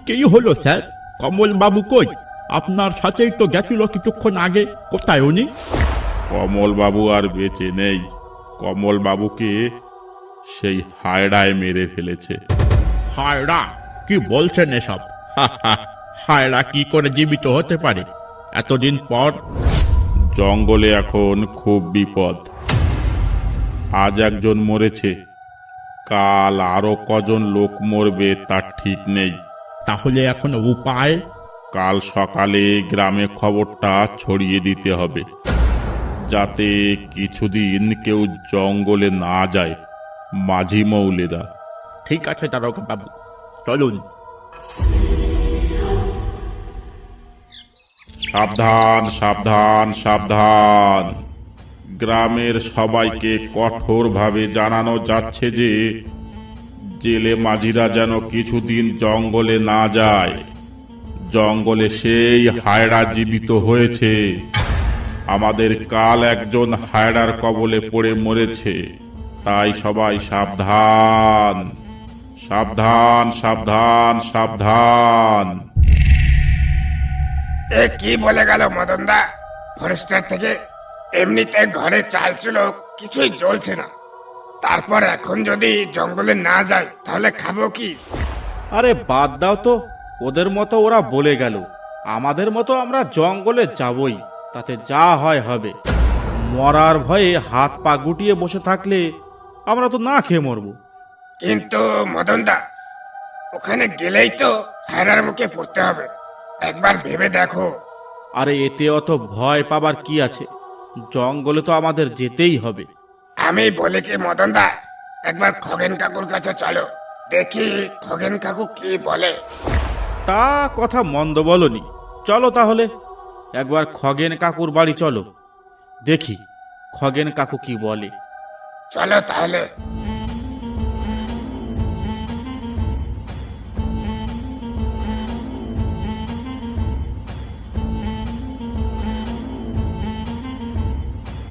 কি হলো স্যার? কমল বাবু কই? আপনার সাথেই তো গেছিল কিছুক্ষণ আগে। কোথায় উনি? কমল বাবু আর বেঁচে নেই। কমল বাবুকে সেই হায়ড়ায় মেরে ফেলেছে। হায়রা? কি বলছেন এসব? হায়রা কি করে জীবিত হতে পারে এতদিন পর? জঙ্গলে এখন খুব বিপদ। আজ একজন মরেছে, কাল আরো কজন লোক মরবে তার ঠিক নেই। তাহলে এখন উপায়? কাল সকালে গ্রামে খবরটা ছড়িয়ে দিতে হবে, যাতে কিছুদিন কেউ জঙ্গলে না যায়। মাঝি মৌলেরা। ঠিক আছে দারোগা বাবু, চলুন। সাবধান সাবধান সাবধান! গ্রামের সবাইকে কঠোরভাবে জানানো যাচ্ছে যে জেলে মাঝিরা যেন কিছুদিন জঙ্গলে না যায়। জঙ্গলে সেই হায়রা জীবিত হয়েছে। আমাদের কাল একজন হায়রার কবলে পড়ে মরেছে। তাই সবাই সাবধান সাবধান সাবধান সাবধান! এ কি বলে গেল মদনদা? ফরেস্টার থেকে এমনিতে ঘরে চাল ছিল, কিছুই জ্বলছে না, তারপর এখন যদি জঙ্গলে না যায় তাহলে খাবো কি? আরে বাদ দাও তো, ওদের মতো ওরা বলে গেল, আমাদের মতো আমরা জঙ্গলে যাবই, তাতে যা হয় হবে। মরার ভয়ে হাত পা গুটিয়ে বসে থাকলে আমরা তো না খেয়ে মরবো। কিন্তু মদনদা, ওখানে গেলেই তো হায়রার মুখে পড়তে হবে। একবার ভেবে দেখো। আরে এতে অত ভয় পাবার কি আছে? জঙ্গলে তো আমাদের যেতেই হবে। আমি বলি কি মদনদা, একবার খগেন কাকুর কাছে চলো, দেখি খগেন কাকু কি বলে। তা কথা মন্দ বলনি, চলো তাহলে একবার খগেন কাকুর বাড়ি চলো, দেখি খগেন কাকু কি বলে। চলো তাহলে।